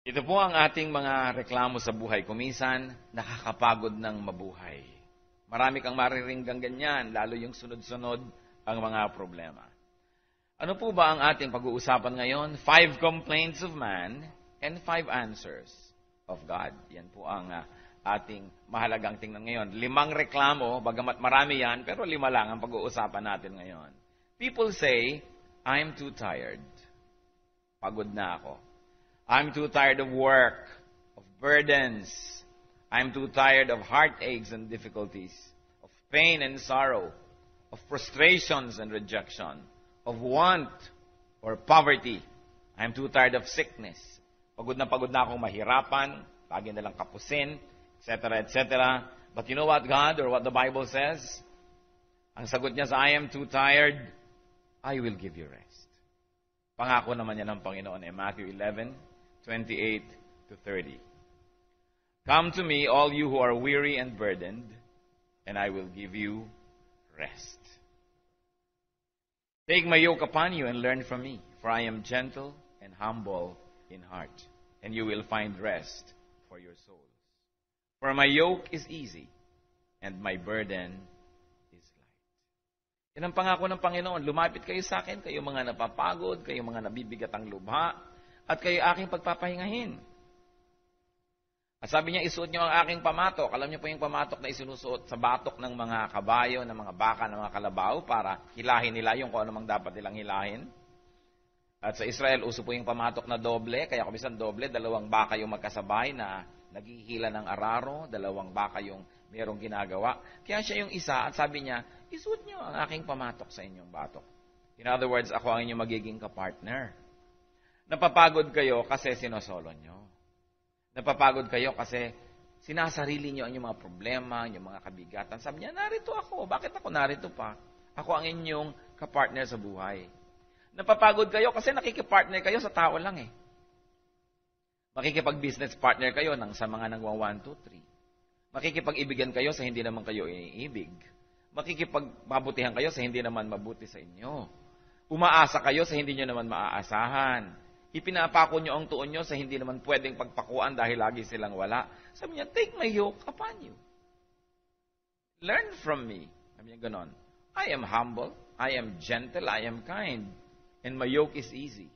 Ito po ang ating mga reklamo sa buhay. Kuminsan, nakakapagod ng mabuhay. Marami kang mariringgang ganyan, lalo yung sunod-sunod ang mga problema. Ano po ba ang ating pag-uusapan ngayon? 5 complaints of man and 5 answers of God. Yan po ang ating mahalagang tingnan ngayon. 5 reklamo, bagamat marami yan, pero 5 lang ang pag-uusapan natin ngayon. People say, I'm too tired. Pagod na ako. I'm too tired of work, of burdens. I'm too tired of heartaches and difficulties, of pain and sorrow, of frustrations and rejection, of want or poverty. I'm too tired of sickness. Pagod na akong mahirapan, lagi na lang kapusin, etc., etc. But you know what God or what the Bible says? Ang sagot niya sa I am too tired, I will give you rest. Pangako naman yan ng Panginoon Matthew 11:28 to 30. Come to me, all you who are weary and burdened, and I will give you rest. Take my yoke upon you and learn from me, for I am gentle and humble in heart, and you will find rest for your souls. For my yoke is easy, and my burden is light. Yan ang pangako ng Panginoon. Lumapit kayo sa akin, kayo mga napapagod, kayo mga nabibigat ang lubha, at kayo aking pagpapahingahin. At sabi niya, isuot niyo ang aking pamatok. Alam niyo po yung pamatok na isinusuot sa batok ng mga kabayo, ng mga baka, ng mga kalabaw para hilahin nila yung kung anumang dapat nilang hilahin. At sa Israel, uso po yung pamatok na doble. Kaya kung minsan doble, 2 baka yung magkasabay na naghihila ng araro, 2 baka yung mayroong ginagawa. Kaya siya yung isa at sabi niya, isuot niyo ang aking pamatok sa inyong batok. In other words, ako ang inyong magiging kapartner. Napapagod kayo kasi sinosolo nyo. Napapagod kayo kasi sinasarili nyo ang inyong mga problema, ang inyong mga kabigatan. Sabi niya, narito ako. Bakit ako narito pa? Ako ang inyong kapartner sa buhay. Napapagod kayo kasi nakikipartner kayo sa tao lang Makikipag-business partner kayo sa mga nagwa 1, 2, 3. Makikipag-ibigan kayo sa hindi naman kayo iniibig. Makikipag-mabutihan kayo sa hindi naman mabuti sa inyo. Umaasa kayo sa hindi nyo naman maaasahan. Ipinapako nyo ang tuon nyo sa hindi naman pwedeng pagpakuan dahil lagi silang wala. Sabi niya, take my yoke upon you. Learn from me. Sabi niya ganon. I am humble, I am gentle, I am kind, and my yoke is easy.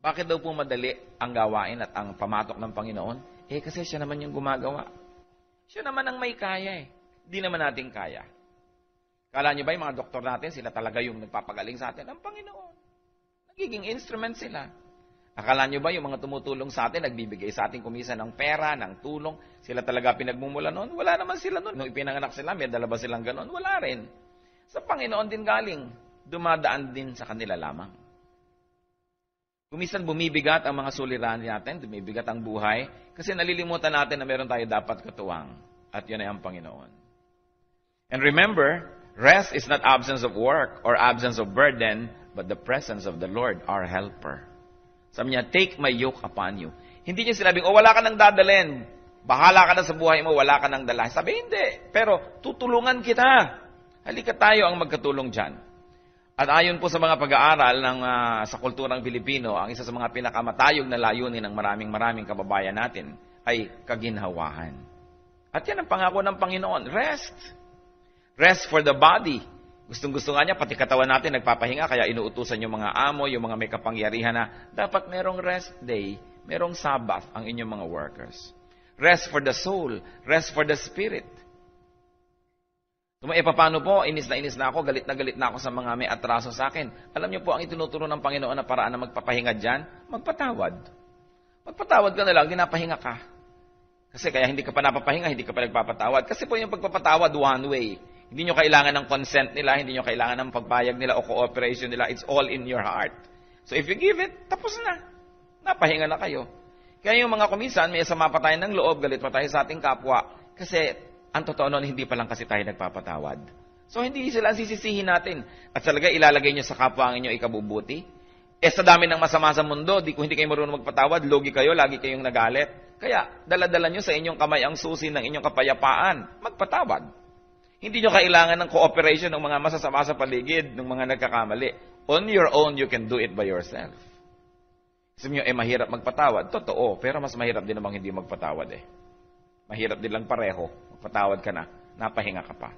Bakit daw po madali ang gawain at ang pamatok ng Panginoon? Kasi siya naman yung gumagawa. Siya naman ang may kaya Hindi naman natin kaya. Kala niyo ba yung mga doktor natin, sila talaga yung nagpapagaling sa atin? Ang Panginoon. Nagiging instrument sila. Akala nyo ba yung mga tumutulong sa atin, nagbibigay sa ating kumisa ng pera, ng tulong, sila talaga pinagmumula noon? Wala naman sila noon. Nung ipinanganak sila, may dala ba silang ganon? Wala rin. Sa Panginoon din galing, dumadaan din sa kanila lamang. Kumisan bumibigat ang mga suliranin natin, bumibigat ang buhay, kasi nalilimutan natin na meron tayo dapat katuwang. At yun ay ang Panginoon. And remember, rest is not absence of work or absence of burden, but the presence of the Lord, our helper. Sabi niya, take my yoke upon you. Hindi niya sinabing, wala ka nang dadalhin. Bahala ka na sa buhay mo, wala ka nang dala. Sabi, hindi. Pero tutulungan kita. Halika tayo ang magkatulong dyan. At ayon po sa mga pag-aaral sa kulturang Pilipino, ang isa sa mga pinakamatayog na layunin ng maraming kababayan natin ay kaginhawahan. At yan ang pangako ng Panginoon, rest. Rest for the body. Gustong-gusto nga niya, pati katawan natin nagpapahinga, kaya inuutusan yung mga amo, yung mga may kapangyarihan na dapat merong rest day, merong Sabbath ang inyong mga workers. Rest for the soul, rest for the spirit. Paano po, inis na ako, galit na ako sa mga may atraso sa akin. Alam niyo po, ang itinuturo ng Panginoon na paraan na magpapahinga dyan, magpatawad. Magpatawad ka na lang, dinapahinga ka. Kasi kaya hindi ka pa napapahinga, hindi ka pa nagpapatawad. Kasi po yung pagpapatawad, one way. Hindi nyo kailangan ng consent nila, hindi nyo kailangan ng pagbayag nila o cooperation nila. It's all in your heart. So if you give it, tapos na. Napahinga na kayo. Kaya yung mga kumisan, may sama pa tayo ng loob, galit pa tayo sa ating kapwa. Kasi ang totoo nun, hindi pa lang kasi tayo nagpapatawad. So hindi sila sisisihin natin. At talaga ilalagay nyo sa kapwa ang inyong ikabubuti. Sa dami ng masama sa mundo, hindi kayo marunong magpatawad, logi kayo, lagi kayong nagalit. Kaya dala-dala nyo sa inyong kamay ang susi ng inyong kapayapaan. Magpatawad. Hindi nyo kailangan ng cooperation ng mga masasama sa paligid, ng mga nagkakamali. On your own, you can do it by yourself. Sabi nyo, mahirap magpatawad. Totoo, pero mas mahirap din namang hindi magpatawad eh. Mahirap din lang pareho. Magpatawad ka na, napahinga ka pa.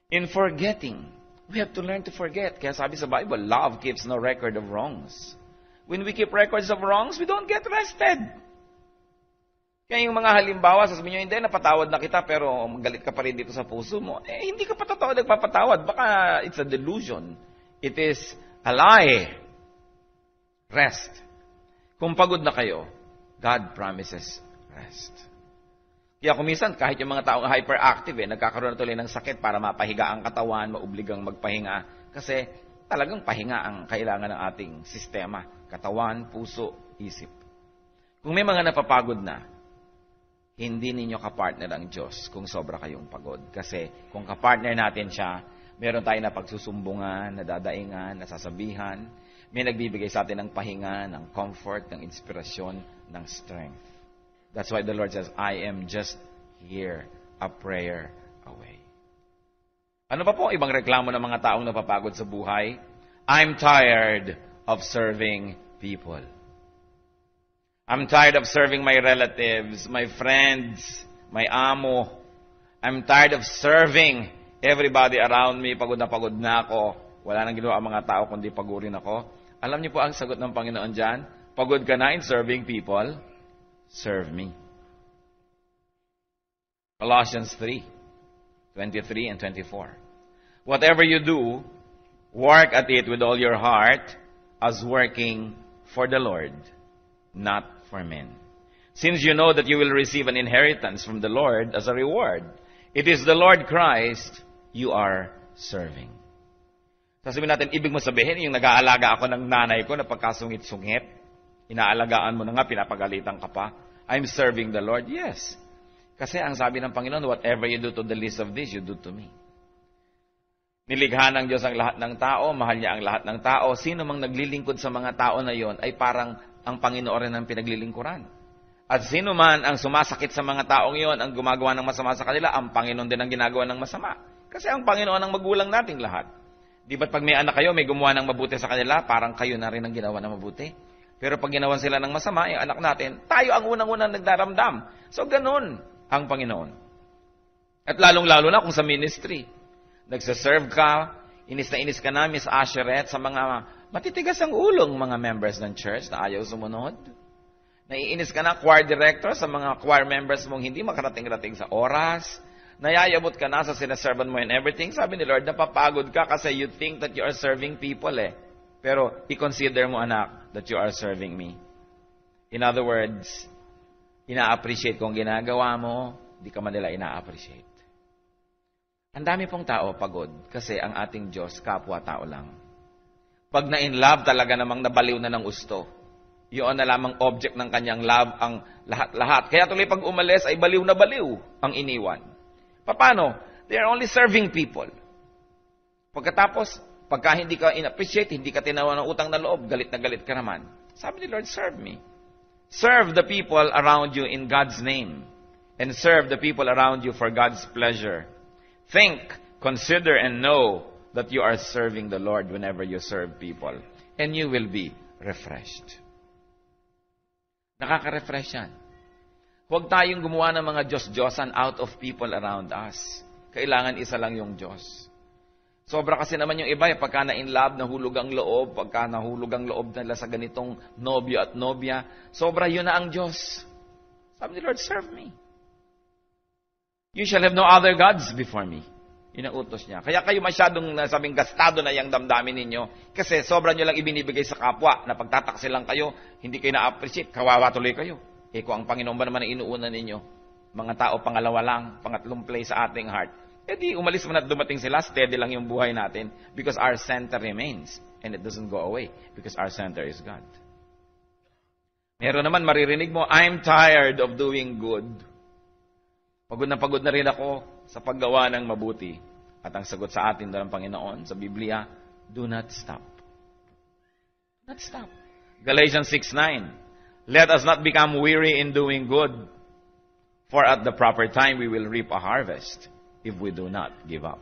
In forgetting, we have to learn to forget. Kaya sabi sa Bible, love keeps no record of wrongs. When we keep records of wrongs, we don't get rested. Kaya yung mga halimbawa, sasabihin nyo, hindi, napatawad na kita, pero galit ka pa rin dito sa puso mo. Hindi ka pa totoo nagpapatawad. Baka it's a delusion. It is a lie. Rest. Kung pagod na kayo, God promises rest. Kaya kuminsan, kahit yung mga taong hyperactive, nagkakaroon na tuloy ng sakit para mapahiga ang katawan, maubligang magpahinga. Kasi talagang pahinga ang kailangan ng ating sistema. Katawan, puso, isip. Kung may mga napapagod na, hindi ninyo kapartner ang Diyos kung sobra kayong pagod. Kasi kung kapartner natin siya, meron tayo na pagsusumbungan, nadadaingan, nasasabihan, may nagbibigay sa atin ng pahinga, ng comfort, ng inspirasyon, ng strength. That's why the Lord says, I am just here, a prayer away. Ano pa po ibang reklamo ng mga taong napapagod sa buhay? I'm tired of serving people. I'm tired of serving my relatives, my friends, my amo. I'm tired of serving everybody around me. Pagod na ako. Wala nang ginawa ang mga tao kundi pagurin ako. Alam niyo po ang sagot ng Panginoon dyan? Pagod ka na in serving people? Serve me. Colossians 3:23 and 24. Whatever you do, work at it with all your heart as working for the Lord, not for men. Since you know that you will receive an inheritance from the Lord as a reward, it is the Lord Christ you are serving. Sasabihin natin, ibig mo sabihin, yung nag-aalaga ako ng nanay ko na pagkasungit-sungit, inaalagaan mo na nga, pinapagalitan ka pa. I'm serving the Lord. Yes. Kasi ang sabi ng Panginoon, whatever you do to the least of this, you do to me. Nilikha ng Diyos ang lahat ng tao, mahal niya ang lahat ng tao. Sino mang naglilingkod sa mga tao na yon ay parang ang Panginoon rin ang pinaglilingkuran. At sino man ang sumasakit sa mga taong yon, ang gumagawa ng masama sa kanila, ang Panginoon din ang ginagawa ng masama. Kasi ang Panginoon ang magulang nating lahat. Di ba't pag may anak kayo, may gumawa ng mabuti sa kanila, parang kayo na rin ang ginawa ng mabuti? Pero pag ginawan sila ng masama, yung anak natin, tayo ang unang-unang nagdaramdam. So ganun ang Panginoon. At lalong-lalo na kung sa ministry, nagsaserve ka, inis na inis ka na, Miss Asheret, sa mga matitigas ang ulong mga members ng church na ayaw sumunod. Naiinis ka na, choir director, sa mga choir members mong hindi makarating-rating sa oras. Nayayabot ka na sa sinaservan mo and everything. Sabi ni Lord, napapagod ka kasi you think that you are serving people eh. Pero i-consider mo, anak, that you are serving me. In other words, ina-appreciate kung ginagawa mo, di ka man nila ina-appreciate. Ang dami pong tao pagod kasi ang ating Diyos, kapwa-tao lang. Pag na-in love, talaga namang nabaliw na ng gusto. Yun na lamang object ng kanyang love ang lahat-lahat. Kaya tuloy pag umalis ay baliw na baliw ang iniwan. Paano? They are only serving people. Pagkatapos, pagka hindi ka in-appreciate, hindi ka tinawa ng utang na loob, galit na galit ka naman. Sabi ni Lord, serve me. Serve the people around you in God's name. And serve the people around you for God's pleasure. Think, consider, and know that you are serving the Lord whenever you serve people. And you will be refreshed. Nakaka-refresh yan. Huwag tayong gumawa ng mga Diyos-Diyosan out of people around us. Kailangan isa lang yung Diyos. Sobra kasi naman yung iba, pagka na-in love, nahulog ang loob, pagka nahulog ang loob nila sa ganitong nobyo at nobya, sobra yun na ang Diyos. Sabi ni Lord, serve me. You shall have no other gods before me. Yun ang utos niya. Kaya kayo masyadong nasabing gastado na yung damdamin ninyo kasi sobra nyo lang ibinibigay sa kapwa na pagtatakse lang kayo, hindi kayo na-appreciate, kawawa tuloy kayo. Kung ang Panginoon ba naman ang inuuna ninyo, mga tao pangalawa lang, pangatlong place sa ating heart, di umalis man at dumating sila, steady lang yung buhay natin because our center remains and it doesn't go away because our center is God. Meron naman maririnig mo, I'm tired of doing good. Pagod na rin ako sa paggawa ng mabuti. At ang sagot sa atin ng Panginoon sa Biblia, do not stop. Do not stop. Galatians 6:9. Let us not become weary in doing good, for at the proper time we will reap a harvest if we do not give up.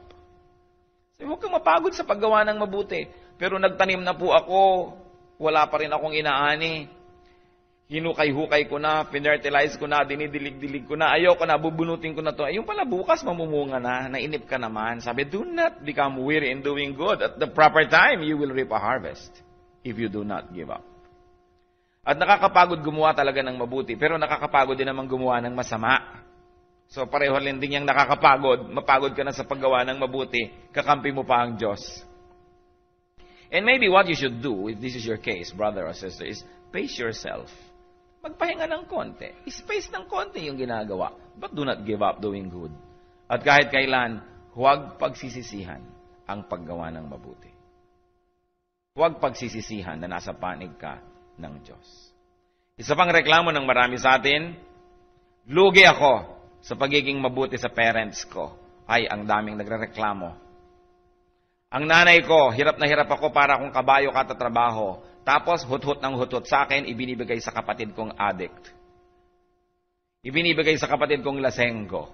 So, huwag kang mapagod sa paggawa ng mabuti. Pero nagtanim na po ako, wala pa rin akong inaani. Hinukay-hukay ko na, finertilize ko na, dinidilig-dilig ko na, ayoko na, bubunutin ko na to. Yung pala bukas mamumunga na, nainip ka naman. Sabi, do not become weary in doing good. At the proper time, you will reap a harvest if you do not give up. At nakakapagod gumawa talaga ng mabuti, pero nakakapagod din naman gumawa ng masama. So pareho din yung nakakapagod, mapagod ka na sa paggawa ng mabuti, kakampi mo pa ang Diyos. And maybe what you should do, if this is your case, brother or sister, is pace yourself. Magpahinga ng konti. Space ng konti yung ginagawa. But do not give up doing good. At kahit kailan, huwag pagsisisihan ang paggawa ng mabuti. Huwag pagsisisihan na nasa panig ka ng Diyos. Isa pang reklamo ng marami sa atin, lugi ako sa pagiging mabuti sa parents ko. Ay, ang daming nagrereklamo. Ang nanay ko, hirap na hirap ako para akong kabayo katatrabaho. Tapos, huthot ng huthot sa akin, ibinibigay sa kapatid kong addict. Ibinibigay sa kapatid kong lasenggo.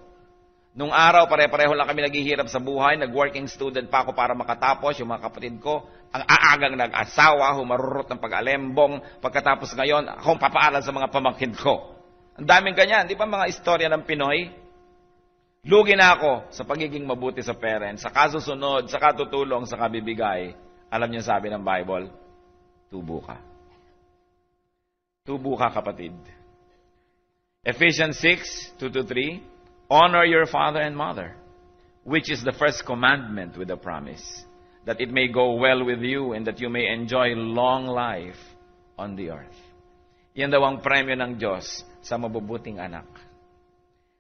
Nung araw, pare-pareho lang kami naghihirap sa buhay. Nag-working student pa ako para makatapos. Yung mga kapatid ko, ang aagang nag-asawa, humarurot ng pag-alembong. Pagkatapos ngayon, akong papaaral sa mga pamangkin ko. Ang daming ganyan. Di ba mga istorya ng Pinoy? Lugi na ako sa pagiging mabuti sa parents, sa kasusunod, sa katutulong, sa kabibigay. Alam niyo sabi ng Bible? Tubo ka. Tubo ka, kapatid. Ephesians 6, 2-3, honor your father and mother, which is the first commandment with a promise, that it may go well with you and that you may enjoy long life on the earth. Yan daw ang premyo ng Diyos sa mabubuting anak.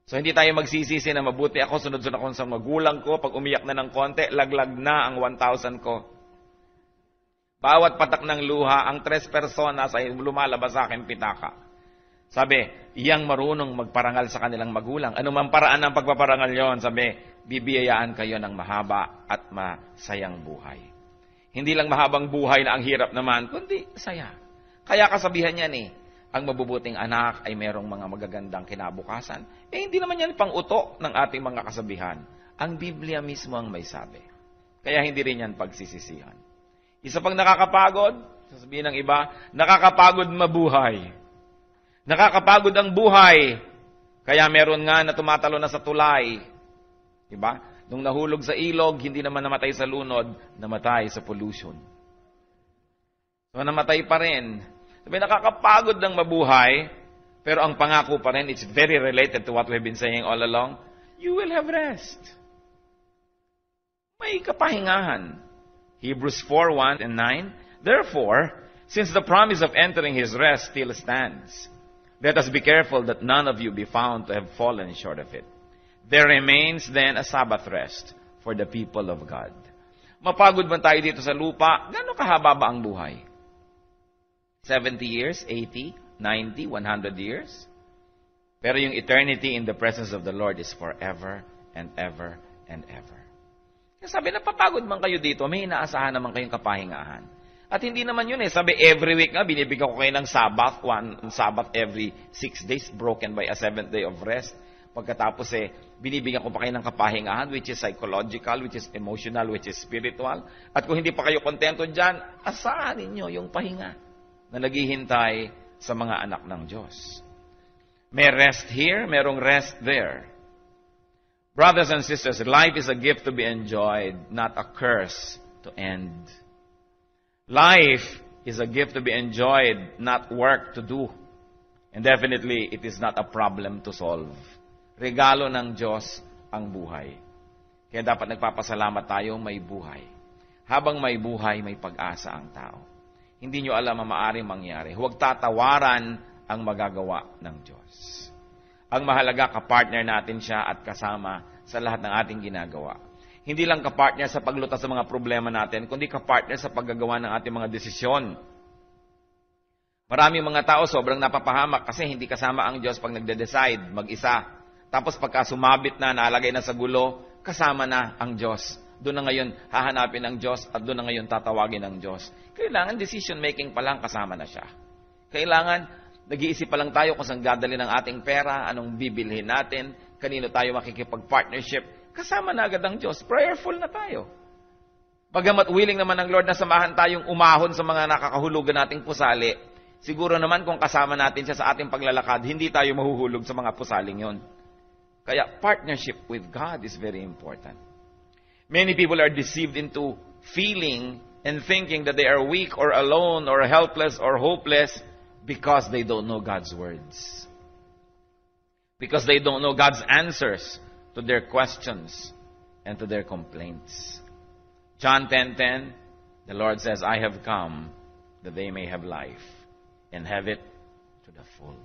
So, hindi tayo magsisisi na mabuti ako, sunod-sunod ako sa magulang ko, pag umiyak na ng konti, laglag na ang 1,000 ko. Bawat patak ng luha, ang 3 personas ay lumalabas sa akin pitaka. Sabi, iyang marunong magparangal sa kanilang magulang. Ano man paraan ng pagpaparangal yon? Sabi, bibiyayaan kayo ng mahaba at masayang buhay. Hindi lang mahabang buhay na ang hirap naman, kundi saya. Kaya kasabihan yan ang mabubuting anak ay merong mga magagandang kinabukasan. Hindi naman yan pang-uto ng ating mga kasabihan. Ang Biblia mismo ang may sabi. Kaya hindi rin yan pagsisisihan. Isa pang nakakapagod, sasabihin ng iba, nakakapagod mabuhay. Nakakapagod ang buhay. Kaya meron nga na tumatalo na sa tulay. Diba? Nung nahulog sa ilog, hindi naman namatay sa lunod, namatay sa pollution. So namatay pa rin. Sabi, nakakapagod ng mabuhay, pero ang pangako pa rin, it's very related to what we've been saying all along, you will have rest. May kapahingahan. Hebrews 4:1 and 9. Therefore, since the promise of entering his rest still stands, let us be careful that none of you be found to have fallen short of it. There remains then a Sabbath rest for the people of God. Mapagod man tayo dito sa lupa, gano'ng kahaba ba ang buhay? 70 years, 80, 90, 100 years? Pero yung eternity in the presence of the Lord is forever and ever and ever. Kaya sabi, napapagod man kayo dito, may inaasahan naman kayong kapahingahan. At hindi naman yun Sabi, every week nga, binibigyan ko kayo ng Sabbath, one Sabbath every 6 days, broken by a 7th day of rest. Pagkatapos binibigyan ko pa kayo ng kapahingahan, which is psychological, which is emotional, which is spiritual. At kung hindi pa kayo kontento dyan, asahan ninyo yung pahinga na naghihintay sa mga anak ng Diyos. May rest here, merong rest there. Brothers and sisters, life is a gift to be enjoyed, not a curse to end. Life is a gift to be enjoyed, not work to do. And definitely, it is not a problem to solve. Regalo ng Diyos ang buhay. Kaya dapat nagpapasalamat tayo may buhay. Habang may buhay, may pag-asa ang tao. Hindi nyo alam ang maaaring mangyari. Huwag tatawaran ang magagawa ng Diyos. Ang mahalaga, kapartner natin siya at kasama sa lahat ng ating ginagawa. Hindi lang kapartner sa paglutas sa mga problema natin, kundi kapartner sa paggagawa ng ating mga desisyon. Maraming mga tao sobrang napapahamak kasi hindi kasama ang Diyos pag nagde-decide, mag-isa. Tapos pagka sumabit na, nalagay na sa gulo, kasama na ang Diyos. Doon na ngayon hahanapin ng Diyos at doon na ngayon tatawagin ng Diyos. Kailangan decision making pa lang kasama na siya. Kailangan nag-iisip pa lang tayo kung saan dadali ng ating pera, anong bibilhin natin, kanino tayo makikipag-partnership. Kasama na agad ang Diyos. Prayerful na tayo. Bagamat willing naman ng Lord na samahan tayong umahon sa mga nakakahulugan nating pusali, siguro naman kung kasama natin siya sa ating paglalakad, hindi tayo mahuhulog sa mga pusaling yon. Kaya partnership with God is very important. Many people are deceived into feeling and thinking that they are weak or alone or helpless or hopeless because they don't know God's words. Because they don't know God's answers to their questions and to their complaints. John 10:10, the Lord says, I have come that they may have life and have it to the full.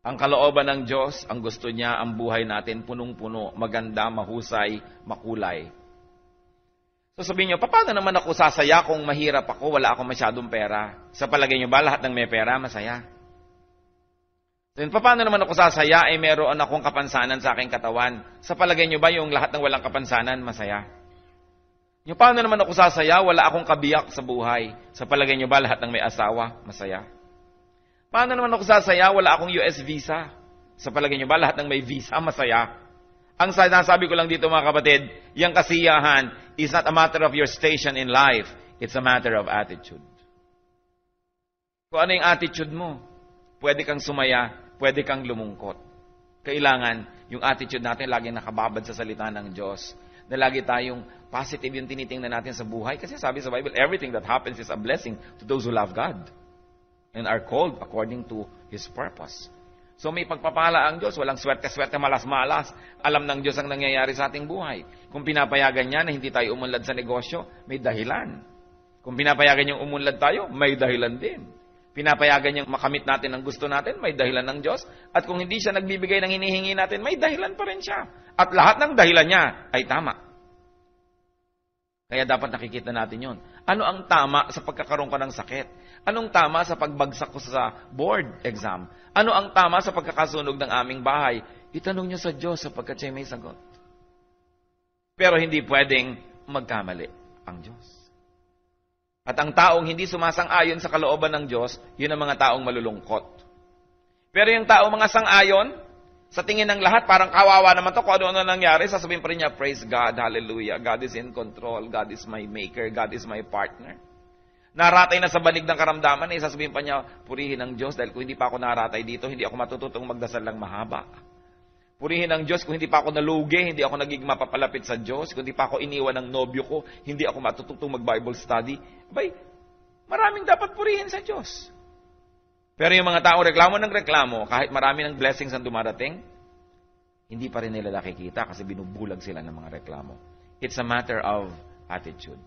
Ang kalooban ng Diyos, ang gusto niya, ang buhay natin punong-puno, maganda, mahusay, makulay. So sabihin niyo, paano naman ako sasaya kung mahirap ako, wala akong masyadong pera? Sa palagay niyo ba, lahat ng may pera, masaya? Then, paano naman ako sasaya ay meron akong kapansanan sa aking katawan? Sa palagay niyo ba, yung lahat ng walang kapansanan, masaya? Yung paano naman ako sasaya, wala akong kabiyak sa buhay? Sa palagay niyo ba, lahat ng may asawa, masaya? Paano naman ako sasaya, wala akong US visa? Sa palagay niyo ba, lahat ng may visa, masaya? Ang sinasabi ko lang dito mga kapatid, yung kasiyahan is not a matter of your station in life. It's a matter of attitude. Kung ano yung attitude mo, pwede kang sumaya, pwede kang lumungkot. Kailangan yung attitude natin laging nakababad sa salita ng Diyos. Na lagi tayong positive yung tinitingnan natin sa buhay. Kasi sabi sa Bible, everything that happens is a blessing to those who love God and are called according to His purpose. So may pagpapala ang Diyos, walang swerte-swerte, malas-malas. Alam ng Diyos ang nangyayari sa ating buhay. Kung pinapayagan niya na hindi tayo umunlad sa negosyo, may dahilan. Kung pinapayagan niyang umunlad tayo, may dahilan din. Pinapayagan niyang makamit natin ang gusto natin, may dahilan ng Diyos. At kung hindi siya nagbibigay ng hinihingi natin, may dahilan pa rin siya. At lahat ng dahilan niya ay tama. Kaya dapat nakikita natin yon. Ano ang tama sa pagkakaroon ka ng sakit? Anong tama sa pagbagsak ko sa board exam? Ano ang tama sa pagkakasunog ng aming bahay? Itanong niyo sa Diyos sapagkat siya may sagot. Pero hindi pwedeng magkamali ang Diyos. At ang taong hindi sumasang-ayon sa kalooban ng Diyos, yun ang mga taong malulungkot. Pero yung taong mga sang-ayon, sa tingin ng lahat, parang kawawa naman to, kung ano nangyari, sasabihin pa rin niya, praise God, hallelujah, God is in control, God is my maker, God is my partner. Naratay na sa banig ng karamdaman, sasabihin pa niya, purihin ang Diyos, dahil kung hindi pa ako naratay dito, hindi ako matututong magdasal lang mahaba. Purihin ang Diyos, kung hindi pa ako nalugi, hindi ako naging mapapalapit sa Diyos, kung hindi pa ako iniwan ng nobyo ko, hindi ako matututong mag-Bible study. Abay, maraming dapat purihin sa Diyos. Pero yung mga taong reklamo ng reklamo, kahit marami ng blessings ang dumarating, hindi pa rin nila nakikita kasi binubulag sila ng mga reklamo. It's a matter of attitude.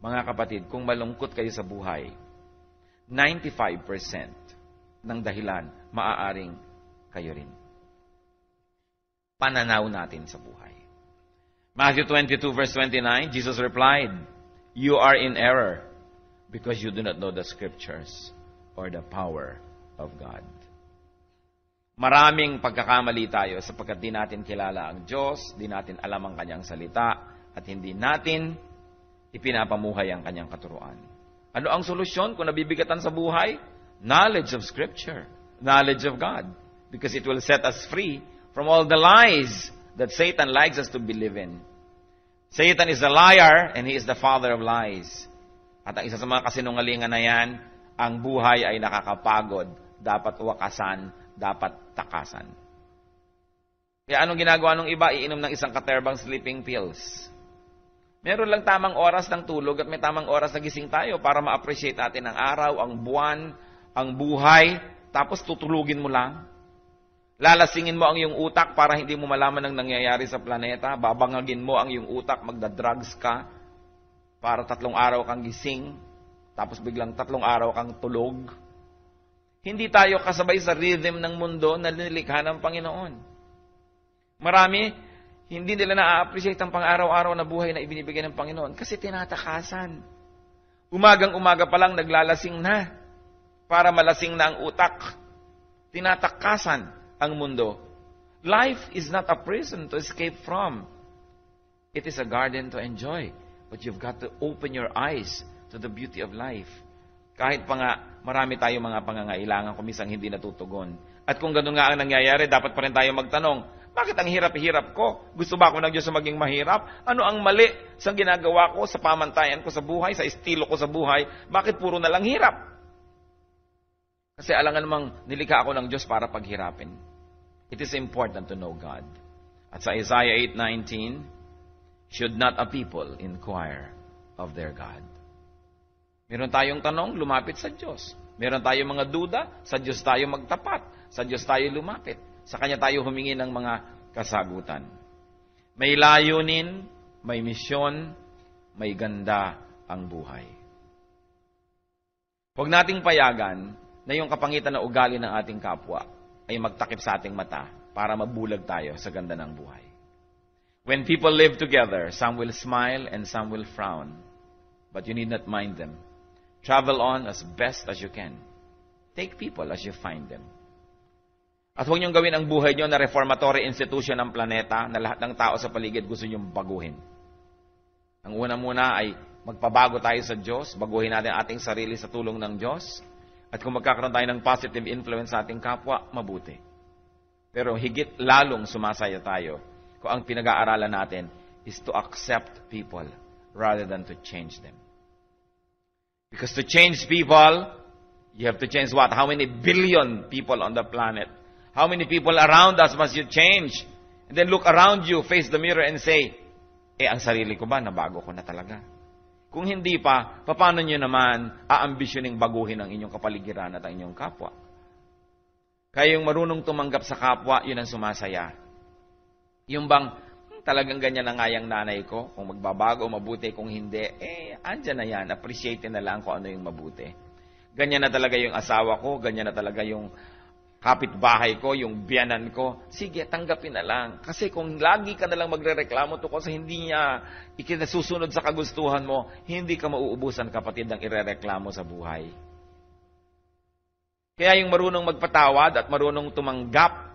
Mga kapatid, kung malungkot kayo sa buhay, 95% ng dahilan, maaaring kayo rin. Pananaw natin sa buhay. Matthew 22 verse 29, Jesus replied, "You are in error because you do not know the scriptures or the power of God." Maraming pagkakamali tayo sapagkat di natin kilala ang Diyos, di natin alam ang kanyang salita, at hindi natin ipinapamuhay ang kanyang katuruan. Ano ang solusyon kung nabibigatan sa buhay? Knowledge of Scripture, knowledge of God, because it will set us free from all the lies that Satan likes us to believe in. Satan is a liar and he is the father of lies. At ang isa sa mga kasinungalingan na yan, ang buhay ay nakakapagod, dapat wakasan, dapat takasan. Kaya anong ginagawa ng iba? Iinom ng isang katerbang sleeping pills. Meron lang tamang oras ng tulog at may tamang oras na gising tayo para ma-appreciate natin ang araw, ang buwan, ang buhay, tapos tutulugin mo lang. Lalasingin mo ang iyong utak para hindi mo malaman ang nangyayari sa planeta. Babangagin mo ang iyong utak, magda-drugs ka para 3 araw kang gising, tapos biglang 3 araw kang tulog. Hindi tayo kasabay sa rhythm ng mundo na nilikha ng Panginoon. Marami, hindi nila na-appreciate ang pang-araw-araw na buhay na ibinibigay ng Panginoon kasi tinatakasan. Umagang-umaga pa lang naglalasing na para malasing na ang utak. Tinatakasan ang mundo. Life is not a prison to escape from. It is a garden to enjoy. But you've got to open your eyes to the beauty of life. Kahit pa nga marami tayong mga pangangailangan kumisang hindi natutugon. At kung gano'n nga ang nangyayari, dapat pa rin tayo magtanong, Bakit ang hirap-hirap ko? Gusto ba ako ng Diyos na maging mahirap? Ano ang mali sa ginagawa ko, sa pamantayan ko sa buhay, sa estilo ko sa buhay? Bakit puro na lang hirap? Kasi alangan namang nilikha ako ng Diyos para paghirapin. It is important to know God. At sa Isaiah 8:19, should not a people inquire of their God? Meron tayong tanong, lumapit sa Diyos. Meron tayong mga duda, sa Diyos tayo magtapat. Sa Diyos tayo lumapit. Sa Kanya tayo humingi ng mga kasagutan. May layunin, may misyon, may ganda ang buhay. Huwag nating payagan na yung kapangitan na ugali ng ating kapwa ay magtakip sa ating mata para mabulag tayo sa ganda ng buhay. When people live together, some will smile and some will frown. But you need not mind them. Travel on as best as you can. Take people as you find them. At huwag niyong gawin ang buhay niyo na reformatory institution ng planeta na lahat ng tao sa paligid gusto niyong baguhin. Ang una muna ay magpabago tayo sa Diyos, baguhin natin ating sarili sa tulong ng Diyos, at kung magkakaroon tayo ng positive influence sa ating kapwa, mabuti. Pero higit lalong sumasaya tayo kung ang pinag-aaralan natin is to accept people rather than to change them. Because to change people, you have to change what? How many billion people on the planet? How many people around us must you change? And then look around you, face the mirror and say, ang sarili ko ba, nabago ko na talaga? Kung hindi pa, paano nyo naman aambisyoning baguhin ang inyong kapaligiran at ang inyong kapwa? Kaya yung marunong tumanggap sa kapwa, yun ang sumasaya. Yung bang, talagang ganyan na nga yung nanay ko, kung magbabago, mabuti, kung hindi, andyan na yan, appreciate na lang kung ano yung mabuti. Ganyan na talaga yung asawa ko, ganyan na talaga yung kapitbahay ko, yung biyanan ko, sige, tanggapin na lang. Kasi kung lagi ka na lang magrereklamo tungkol sa hindi niya ikinasusunod sa kagustuhan mo, hindi ka mauubusan, kapatid, ng irereklamo sa buhay. Kaya yung marunong magpatawad at marunong tumanggap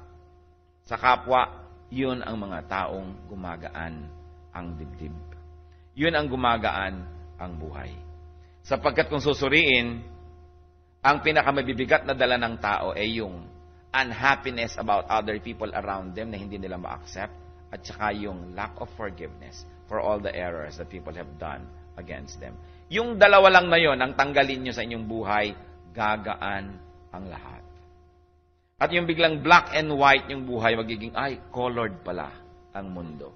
sa kapwa, yun ang mga taong gumagaan ang dibdib. Yun ang gumagaan ang buhay. Sapagkat kung susuriin, ang pinakamabibigat na dala ng tao ay yung unhappiness about other people around them na hindi nila ma-accept, at saka yung lack of forgiveness for all the errors that people have done against them. Yung dalawa lang na yun, ang tanggalin nyo sa inyong buhay, gagaan ang lahat. At yung biglang black and white yung buhay, magiging, colored pala ang mundo.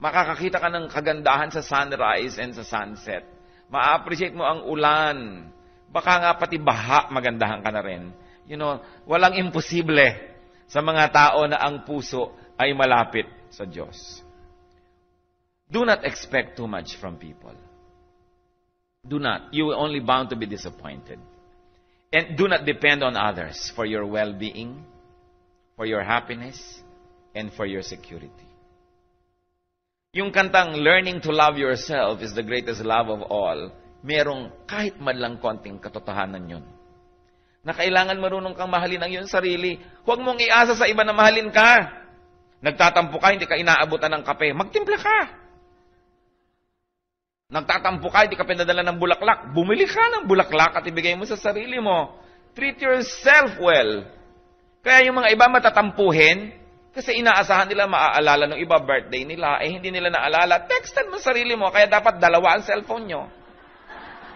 Makakakita ka ng kagandahan sa sunrise and sa sunset. Ma-appreciate mo ang ulan. Baka nga pati baha, magandahan ka na rin. Walang imposible sa mga tao na ang puso ay malapit sa Diyos. Do not expect too much from people. Do not. You will only bound to be disappointed. And do not depend on others for your well-being, for your happiness, and for your security. Yung kantang, Learning to Love Yourself is the Greatest Love of All, merong kahit man lang konting katotohanan yun. Na kailangan marunong kang mahalin ang iyong sarili. Huwag mong iasa sa iba na mahalin ka. Nagtatampo ka, hindi ka inaabutan ng kape, magtimpla ka. Nagtatampo ka, hindi ka pinadala ng bulaklak, bumili ka ng bulaklak at ibigay mo sa sarili mo. Treat yourself well. Kaya yung mga iba matatampuhin, kasi inaasahan nila maaalala ng iba birthday nila, hindi nila naalala. Textan mo sarili mo, kaya dapat dalawa ang cellphone nyo.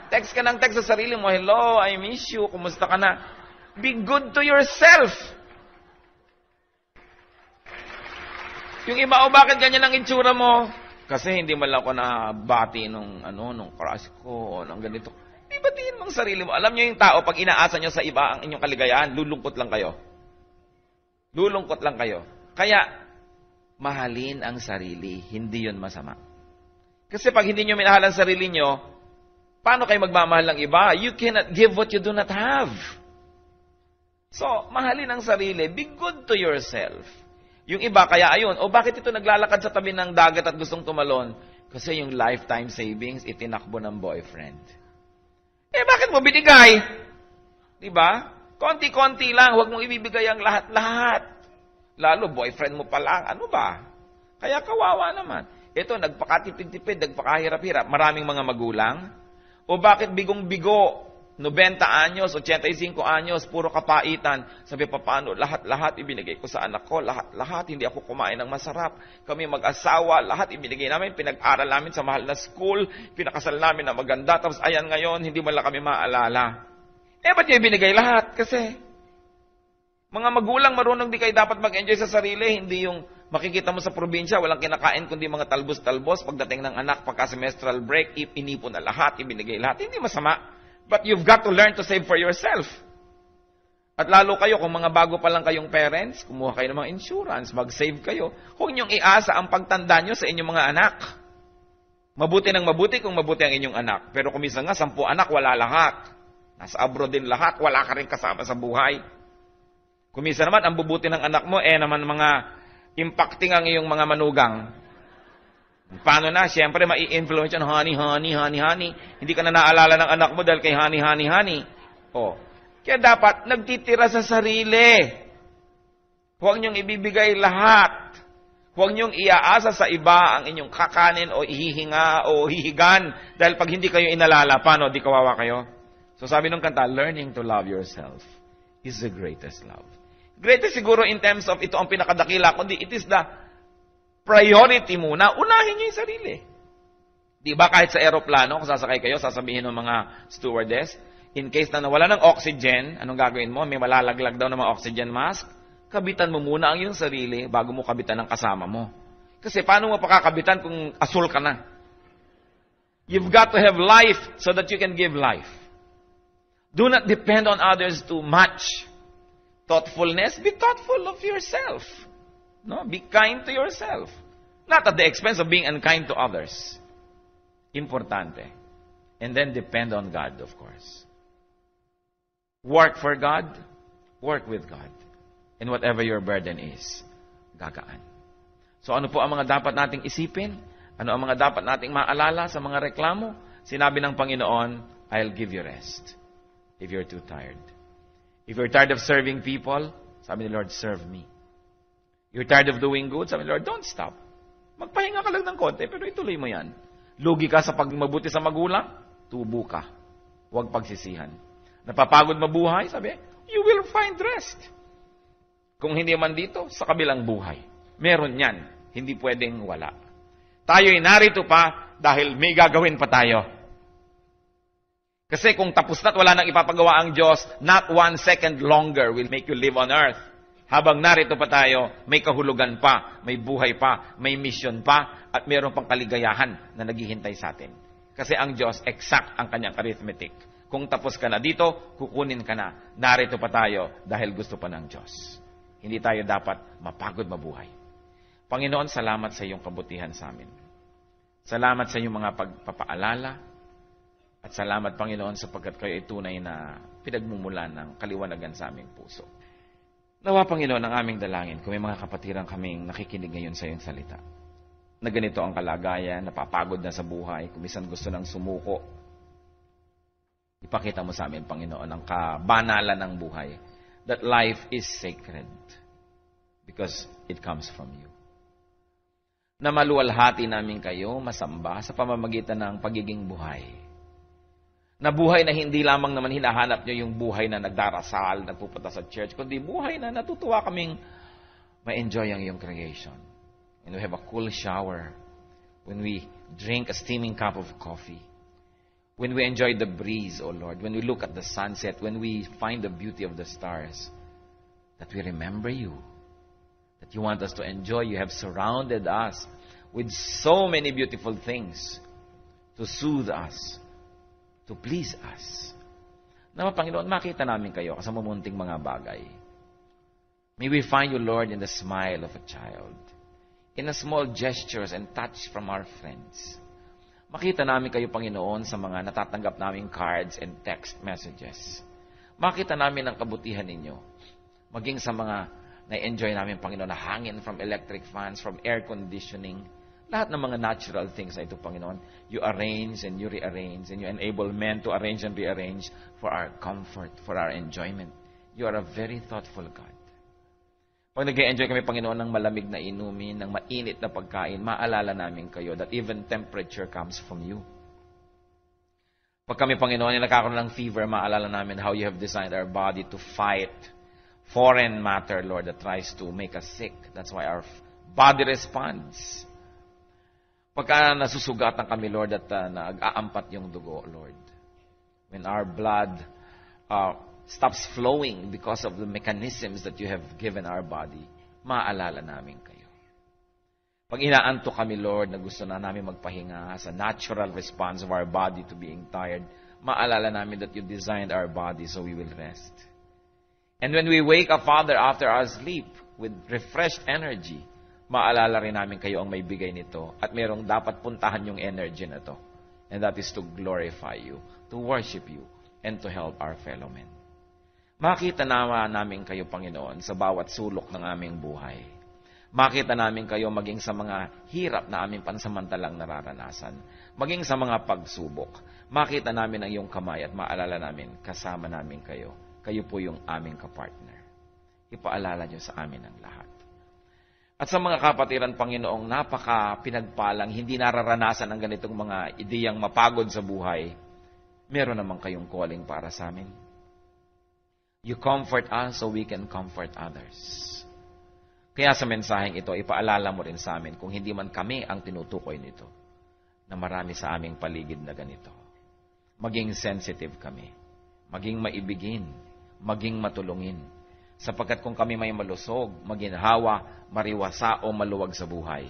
Text ka ng text sa sarili mo, hello, I miss you, kumusta ka na? Be good to yourself. Yung iba, bakit ganyan ang itsura mo? Kasi hindi man lang ako nabati nung crush ko, o nung ganito. Di batiin mong sarili mo. Alam nyo yung tao, pag inaasa nyo sa iba ang inyong kaligayahan, lulungkot lang kayo. Lulungkot lang kayo. Kaya, mahalin ang sarili, hindi yun masama. Kasi pag hindi nyo minahal ang sarili nyo, paano kayo magmamahal ng iba? You cannot give what you do not have. So, mahalin ang sarili. Be good to yourself. Yung iba, kaya ayun, bakit ito naglalakad sa tabi ng dagat at gustong tumalon? Kasi yung lifetime savings, itinakbo ng boyfriend. Bakit mo binigay? Diba? Konti-konti lang, huwag mong ibibigay ang lahat-lahat. Lalo, boyfriend mo pa lang, ano ba? Kaya kawawa naman. Ito, nagpakatipid-tipid, nagpakahirap-hirap. Maraming mga magulang. O bakit bigong-bigo 90 anyos, 85 anyos, puro kapaitan. Sabi, paano? Lahat-lahat ibinigay ko sa anak ko. Lahat, hindi ako kumain ng masarap. Kami mag-asawa, lahat ibinigay namin. Pinag-aral namin sa mahal na school. Pinakasal namin na maganda. Tapos ayan ngayon, hindi mo lang kami maalala. Ba't niya ibinigay lahat? Kasi, mga magulang marunong di kayo dapat mag-enjoy sa sarili. Hindi yung makikita mo sa probinsya, walang kinakain kundi mga talbos-talbos. Pagdating ng anak, pagka-semestral break, inipon na lahat, ibinigay lahat. Hindi masama. But you've got to learn to save for yourself. At lalo kayo, kung mga bago pa lang kayong parents, kumuha kayo ng mga insurance, mag-save kayo. Huwag niyong iasa ang pagtanda niyo sa inyong mga anak. Mabuti ng mabuti kung mabuti ang inyong anak. Pero kung minsan nga, 10 anak, wala lahat. Nasa abroad din lahat, wala ka rin kasama sa buhay. Kung minsan naman, ang bubuti ng anak mo, naman mga impacting ang iyong mga manugang. Paano na? Siyempre, mai-influence yan, honey. Hindi ka na naalala ng anak mo dahil kay honey. Kaya dapat, nagtitira sa sarili. Huwag niyong ibibigay lahat. Huwag niyong iaasa sa iba ang inyong kakanin o ihihinga o hihigan. Dahil pag hindi kayo inalala, paano? Di kawawa kayo? So sabi ng kanta, learning to love yourself is the greatest love. Greatest siguro in terms of ito ang pinakadakila, kundi it is the priority muna, unahin niyo yung sarili. Di ba kahit sa aeroplano, kung sasakay kayo, sasabihin ng mga stewardess, in case na nawala ng oxygen, anong gagawin mo? May malalaglag daw ng mga oxygen mask. Kabitan mo muna ang iyong sarili bago mo kabitan ang kasama mo. Kasi paano mo pakakabitan kung asul ka na? You've got to have life so that you can give life. Do not depend on others too much. Thoughtfulness, be thoughtful of yourself. No, be kind to yourself. Not at the expense of being unkind to others. Importante. And then depend on God, of course. Work for God. Work with God. And whatever your burden is, gagaan. So ano po ang mga dapat nating isipin? Ano ang mga dapat nating maalala sa mga reklamo? Sinabi ng Panginoon, I'll give you rest if you're too tired. If you're tired of serving people, sabi ni Lord, serve me. You're tired of doing good? Sabi ni Lord, don't stop. Magpahinga ka lang ng konti, pero ituloy mo yan. Lugi ka sa pagmabuti sa magulang? Tubo ka. Huwag pagsisihan. Napapagod mabuhay? Sabi, you will find rest. Kung hindi man dito, sa kabilang buhay. Meron yan. Hindi pwedeng wala. Tayo'y narito pa dahil may gagawin pa tayo. Kasi kung tapos na't wala nang ipapagawa ang Diyos, not 1 second longer will make you live on earth. Habang narito pa tayo, may kahulugan pa, may buhay pa, may mission pa, at mayroon pang kaligayahan na naghihintay sa atin. Kasi ang Diyos, exact ang kanyang arithmetic. Kung tapos ka na dito, kukunin ka na. Narito pa tayo dahil gusto pa ng Diyos. Hindi tayo dapat mapagod mabuhay. Panginoon, salamat sa iyong kabutihan sa amin. Salamat sa iyong mga pagpapaalala. At salamat, Panginoon, sapagkat kayo ay tunay na pinagmumulan ng kaliwanagan sa aming puso. Nawa, Panginoon, ang aming dalangin, kung may mga kapatiran kaming nakikinig ngayon sa iyong salita, na ganito ang kalagayan, napapagod na sa buhay, kung minsan gusto nang sumuko, ipakita mo sa amin, Panginoon, ang kabanalan ng buhay, that life is sacred because it comes from you. Na maluwalhati namin kayo, masamba sa pamamagitan ng pagiging buhay. Na buhay na hindi lamang naman hinahanap nyo yung buhay na nagdarasal, nagpupunta sa church, kundi buhay na natutuwa kaming ma-enjoy ang iyong creation. When we have a cool shower, when we drink a steaming cup of coffee, when we enjoy the breeze, O Lord, when we look at the sunset, when we find the beauty of the stars, that we remember you, that you want us to enjoy. You have surrounded us with so many beautiful things to soothe us, to please us. Nawa, Panginoon, makita namin kayo sa mamunting mga bagay. May we find you, Lord, in the smile of a child, in the small gestures and touch from our friends. Makita namin kayo, Panginoon, sa mga natatanggap naming cards and text messages. Makita namin ang kabutihan ninyo, maging sa mga na-enjoy namin, Panginoon, na hangin from electric fans, from air conditioning, lahat ng mga natural things na ito, Panginoon, you arrange and you rearrange and you enable men to arrange and rearrange for our comfort, for our enjoyment. You are a very thoughtful God. Pag nag-enjoy kami, Panginoon, ng malamig na inumin, ng mainit na pagkain, maalala namin kayo that even temperature comes from you. Pag kami, Panginoon, yung nagkakaroon ng fever, maalala namin how you have designed our body to fight foreign matter, Lord, that tries to make us sick. That's why our body responds. Pagka nasusugatan kami, Lord, at nag-aampat yung dugo, Lord. When our blood stops flowing because of the mechanisms that you have given our body, maalala namin kayo. Pag inaanto kami, Lord, na gusto na namin magpahinga sa natural response of our body to being tired, maalala namin that you designed our body so we will rest. And when we wake up, Father, after our sleep with refreshed energy, maalala rin namin kayo ang may bigay nito at mayroong dapat puntahan yung energy na to. And that is to glorify you, to worship you, and to help our fellow men. Makita namin kayo, Panginoon, sa bawat sulok ng aming buhay. Makita namin kayo maging sa mga hirap na aming pansamantalang nararanasan. Maging sa mga pagsubok. Makita namin ang iyong kamay at maalala namin, kasama namin kayo. Kayo po yung aming kapartner. Ipaalala niyo sa amin ang lahat. At sa mga kapatiran, Panginoong, napaka-pinagpalang, hindi nararanasan ang ganitong mga ideyang mapagod sa buhay, meron naman kayong calling para sa amin. You comfort us so we can comfort others. Kaya sa mensaheng ito, ipaalala mo rin sa amin kung hindi man kami ang tinutukoy nito, na marami sa aming paligid na ganito. Maging sensitive kami, maging maibigin, maging matulungin. Sapagkat kung kami may malusog, maginhawa, mariwasa o maluwag sa buhay,